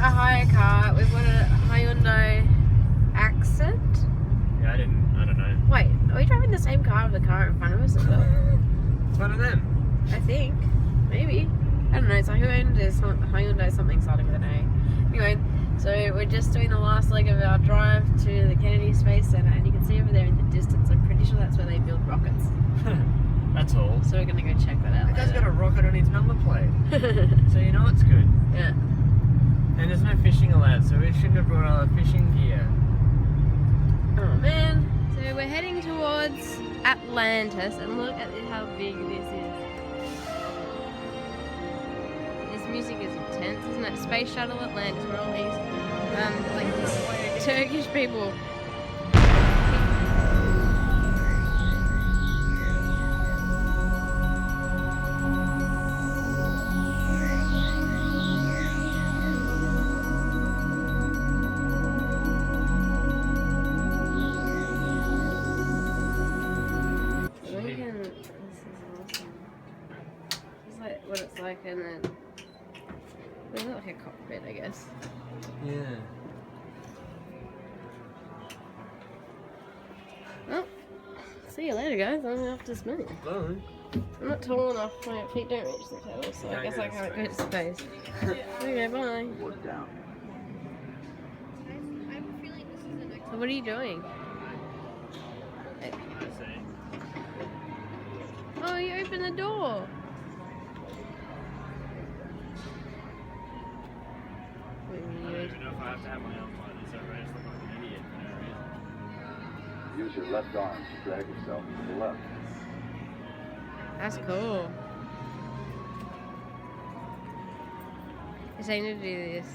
a hire car. We've got a Hyundai Accent. Yeah, I don't know. Wait, are we driving the same car with the car in front of us as well? It's one of them. I think. Maybe. I don't know. It's a Hyundai something starting with an A. Anyway, so we're just doing the last leg of our drive to the Kennedy Space Center, and you can see over there in the distance, I'm pretty sure that's where they build rockets. That's all. So we're going to go check that out. That guy's got a rocket on his number plate. So you know it's good. Yeah. And there's no fishing allowed, so we shouldn't have brought all our fishing gear. Oh man. So we're heading towards Atlantis, and look at how big this is. This music is intense, isn't it? Space Shuttle Atlantis, where all these like Turkish people. What it's like, and then there's like a cockpit, I guess. Yeah. Well, see you later, guys. I'm off to space. Well, I'm not tall enough, my feet don't reach the table, so I guess I can't go to space. Okay, bye. So what are you doing? Oh, you opened the door. I don't even know if I have to have my arm like this over. I just look like an idiot for no reason. Use your left arm to drag yourself to the left. That's cool. It's saying to do this.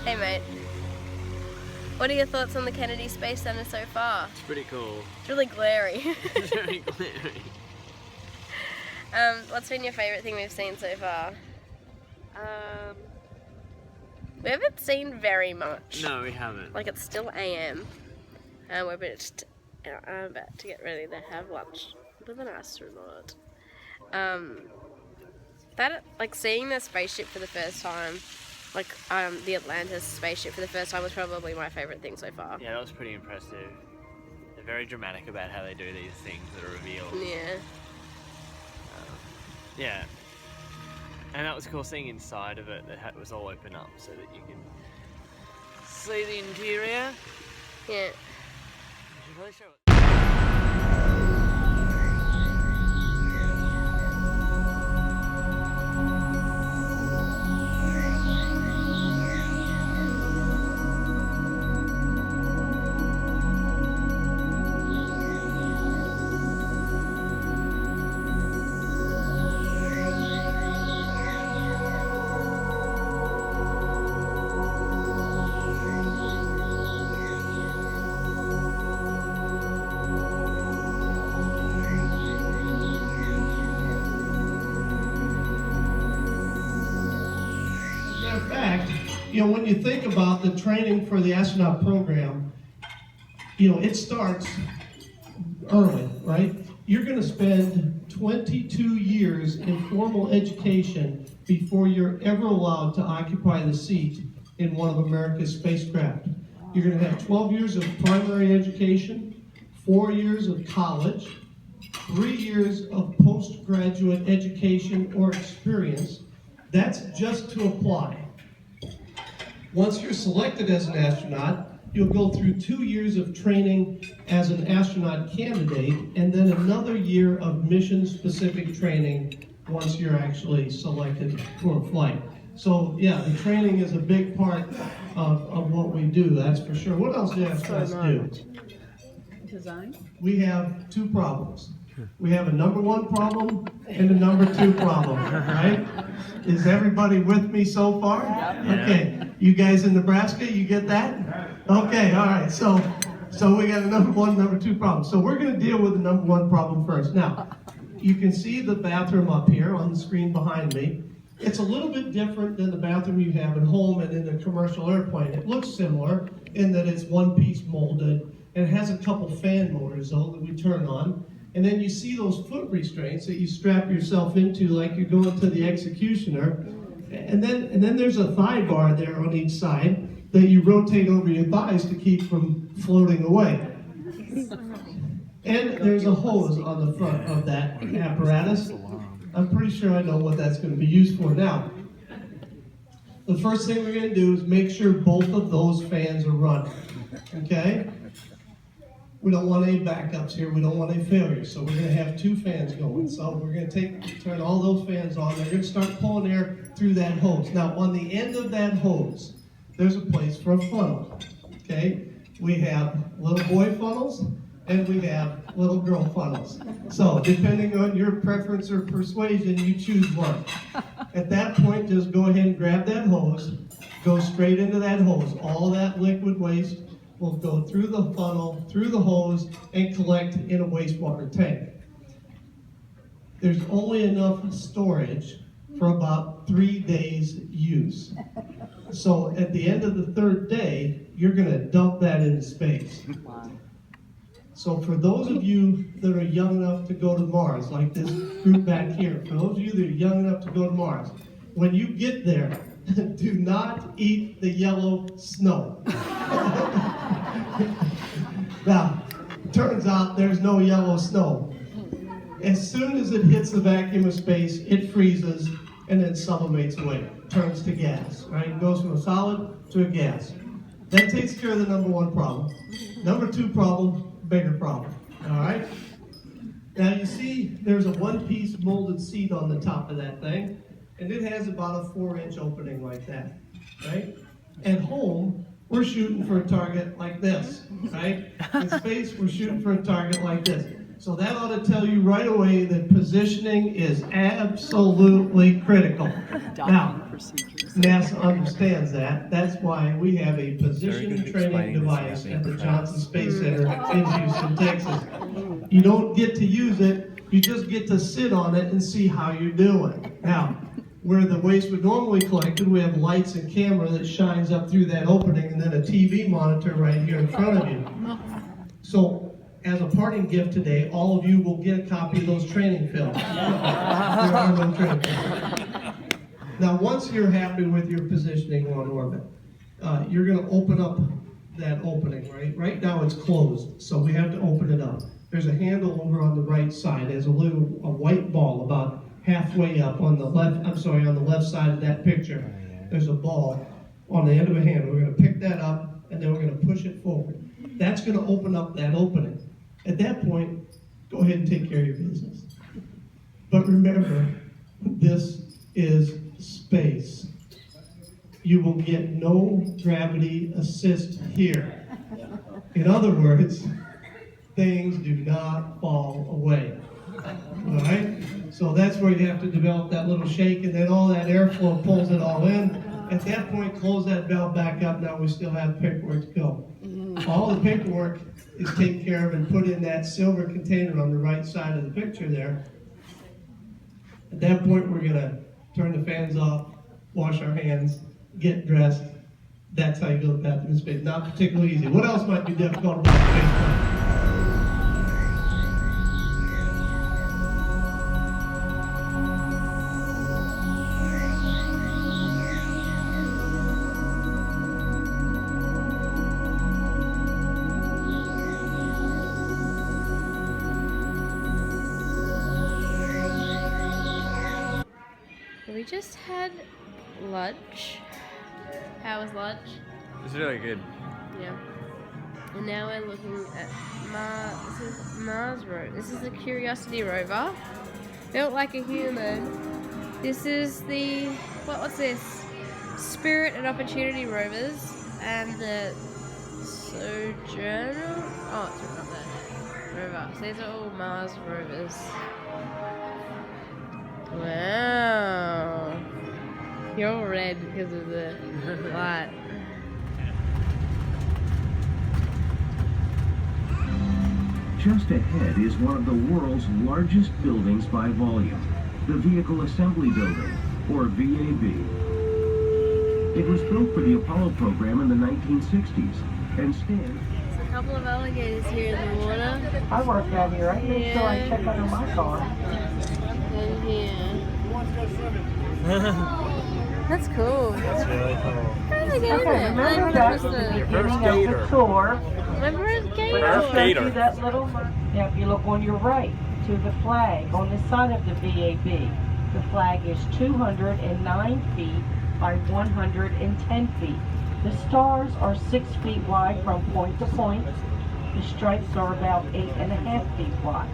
Hey mate, what are your thoughts on the Kennedy Space Center so far? It's pretty cool. It's really glary. It's very glary. What's been your favourite thing we've seen so far? We haven't seen very much. No, we haven't. Like, it's still AM. And we're about to get ready to have lunch with an astronaut. Like, seeing the spaceship for the first time, like, the Atlantis spaceship for the first time was probably my favourite thing so far. Yeah, that was pretty impressive. They're very dramatic about how they do these things that are revealed. Yeah. Yeah. And that was cool seeing inside of it, that it was all open up so that you can see the interior. Yeah. I should probably show it. In fact, when you think about the training for the astronaut program, it starts early, right? You're going to spend 22 years in formal education before you're ever allowed to occupy the seat in one of America's spacecraft. You're going to have 12 years of primary education, 4 years of college, 3 years of postgraduate education or experience. That's just to apply. Once you're selected as an astronaut, you'll go through 2 years of training as an astronaut candidate, and then another year of mission-specific training once you're actually selected for a flight. So yeah, the training is a big part of what we do, that's for sure. What else do astronauts do? design? We have two problems. We have a number one problem and a number two problem, right? Is everybody with me so far? Okay. You guys in Nebraska, you get that? Okay, all right. So we got a number one, number two problem. So we're going to deal with the number one problem first. Now, you can see the bathroom up here on the screen behind me. It's a little bit different than the bathroom you have at home and in a commercial airplane. It looks similar in that it's one piece molded, and it has a couple fan motors though that we turn on. And then you see those foot restraints that you strap yourself into like you're going to the executioner. And then there's a thigh bar there on each side that you rotate over your thighs to keep from floating away. And there's a hose on the front of that apparatus. I'm pretty sure I know what that's going to be used for now. The first thing we're going to do is make sure both of those fans are running. Okay? We don't want any backups here. We don't want any failures. So we're going to have two fans going. So we're going to turn all those fans on. They're going to start pulling air through that hose. Now, on the end of that hose, there's a place for a funnel. Okay? We have little boy funnels and we have little girl funnels. So depending on your preference or persuasion, you choose one. At that point, just go ahead and grab that hose, go straight into that hose. All that liquid waste will go through the funnel, through the hose, and collect in a wastewater tank. There's only enough storage for about 3 days use. So at the end of the third day, you're going to dump that into space. So for those of you that are young enough to go to Mars, like this group back here, for those of you that are young enough to go to Mars, when you get there, do not eat the yellow snow. Now, turns out there's no yellow snow. As soon as it hits the vacuum of space, it freezes and then sublimates away, turns to gas, right? It goes from a solid to a gas. That takes care of the number one problem. Number two problem, bigger problem, all right? Now you see there's a one-piece molded seat on the top of that thing, and it has about a 4-inch opening like that, right? At home, we're shooting for a target like this, right? In space, we're shooting for a target like this. So that ought to tell you right away that positioning is absolutely critical. Now, NASA understands that. That's why we have a position training device at the Johnson Space Center in Houston, Texas. You don't get to use it, you just get to sit on it and see how you're doing. Now, where the waste would normally collected, we have lights and camera that shines up through that opening, and then a TV monitor right here in front of you. So, as a parting gift today, all of you will get a copy of those training films. There are no training films. Now, once you're happy with your positioning on orbit, you're going to open up that opening, right? Right now it's closed, so we have to open it up. There's a handle over on the right side. There's a white ball about halfway up on the left, on the left side of that picture. There's a ball on the end of a handle. We're going to pick that up, and then we're going to push it forward. That's going to open up that opening. At that point, go ahead and take care of your business. But remember, this is space. You will get no gravity assist here. In other words, things do not fall away. All right? So that's where you have to develop that little shake, and then all that airflow pulls it all in. At that point, close that valve back up. Now we still have paperwork to go. All the paperwork is taken care of and put in that silver container on the right side of the picture there. At that point, we're going to turn the fans off, wash our hands, get dressed. That's how you go to the bathroom in space. Not particularly easy. What else might be difficult about space? We just had lunch. How was lunch? It's really good. Yeah. And now we're looking at Mars. This is Mars rover. This is the Curiosity rover, built like a human. This is the what's this? Spirit and Opportunity rovers, and the Sojourner. Oh, it's right up there. Rover. So these are all Mars rovers. Wow. You're all red because of the light. Just ahead is one of the world's largest buildings by volume, the Vehicle Assembly Building, or VAB. It was built for the Apollo program in the 1960s and stands... There's a couple of alligators here in the water. I work out here. I make sure I check under my car. And here. That's cool. That's really cool. How did they get in Okay, there? remember that was the beginning of the tour. Remember his When gator? I showed you that little, yeah, if you look on your right to the flag on the side of the VAB, the flag is 209 feet by 110 feet. The stars are 6 feet wide from point to point. The stripes are about 8.5 feet wide.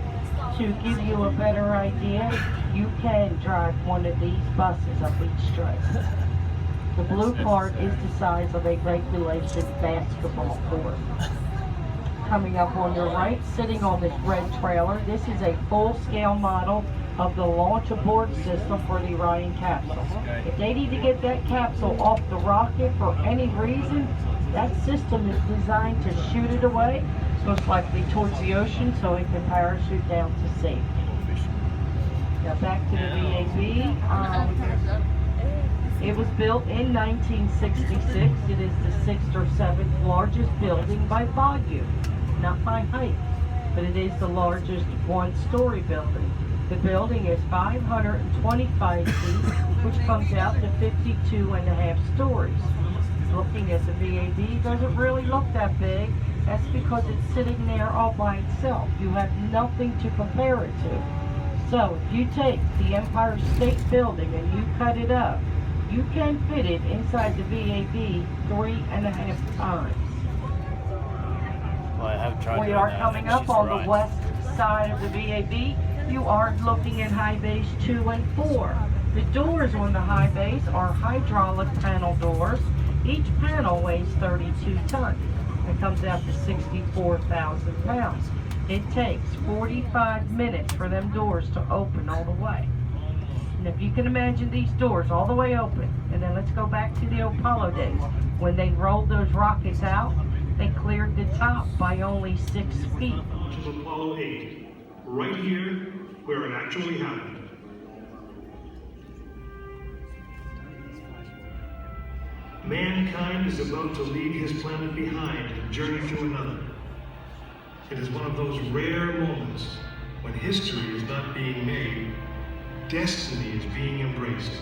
To give you a better idea, you can drive one of these buses up each stripe. The blue part is the size of a regulation basketball court. Coming up on your right, sitting on this red trailer, this is a full-scale model of the launch abort system for the Orion capsule. If they need to get that capsule off the rocket for any reason, that system is designed to shoot it away, most likely towards the ocean, so it can parachute down to safety. Now back to the VAB. It was built in 1966. It is the 6th or 7th largest building by volume, not by height, but it is the largest one-story building. The building is 525 feet, which comes out to 52.5 stories. Looking at the VAB doesn't really look that big. That's because it's sitting there all by itself. You have nothing to compare it to. So if you take the Empire State Building and you cut it up, you can fit it inside the VAB 3.5 times. Well, I have tried We doing are that. coming up on the west side of the VAB. You are looking at high bays 2 and 4. The doors on the high bays are hydraulic panel doors. Each panel weighs 32 tons. It comes out to 64,000 pounds. It takes 45 minutes for them doors to open all the way. And if you can imagine these doors all the way open, and then let's go back to the Apollo days. When they rolled those rockets out, they cleared the top by only 6 feet. Launch of Apollo 8, right here where it actually happened. Mankind is about to leave his planet behind and journey to another. It is one of those rare moments when history is not being made, destiny is being embraced.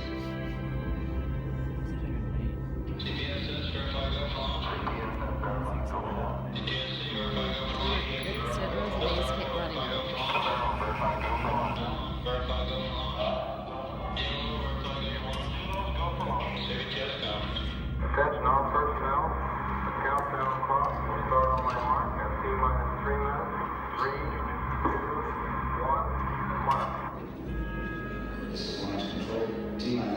Attention all personnel. The countdown clock will start on my mark at T-minus 3 minutes. 3, 2, 1, 1. This is launch control. T-minus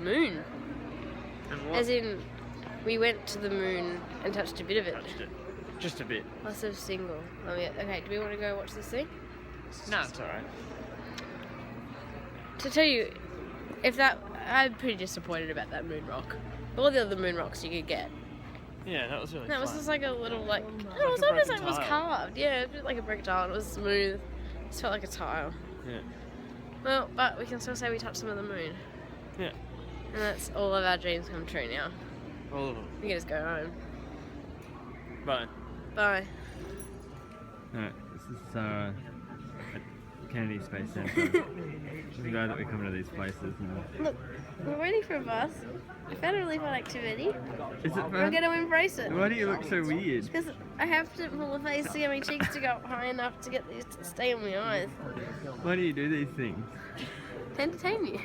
moon. And what? As in, we went to the moon and touched a bit of it. Touched it. Just a bit. Lots of single. Oh, yeah. Okay, do we want to go watch this thing? No, it's alright. To tell you, I'm pretty disappointed about that moon rock. All the other moon rocks you could get. Yeah, that was really That was fun. just like a little, like, it a was almost broken like it was tile. carved. Yeah, it was like a brick tile. And it was smooth. It just felt like a tile. Yeah. Well, but we can still say we touched some of the moon. Yeah. And that's all of our dreams come true now. All of them. We can just go home. Bye. Bye. Alright, this is at Kennedy Space Center. I'm glad that we come to these places. And... Look, we're waiting for a bus. I found a really fun activity. Is it We're fun? going to embrace it. Why do you look so weird? Because I have to pull the face to get my cheeks to go up high enough to get these to stay on my eyes. Why do you do these things? To entertain you.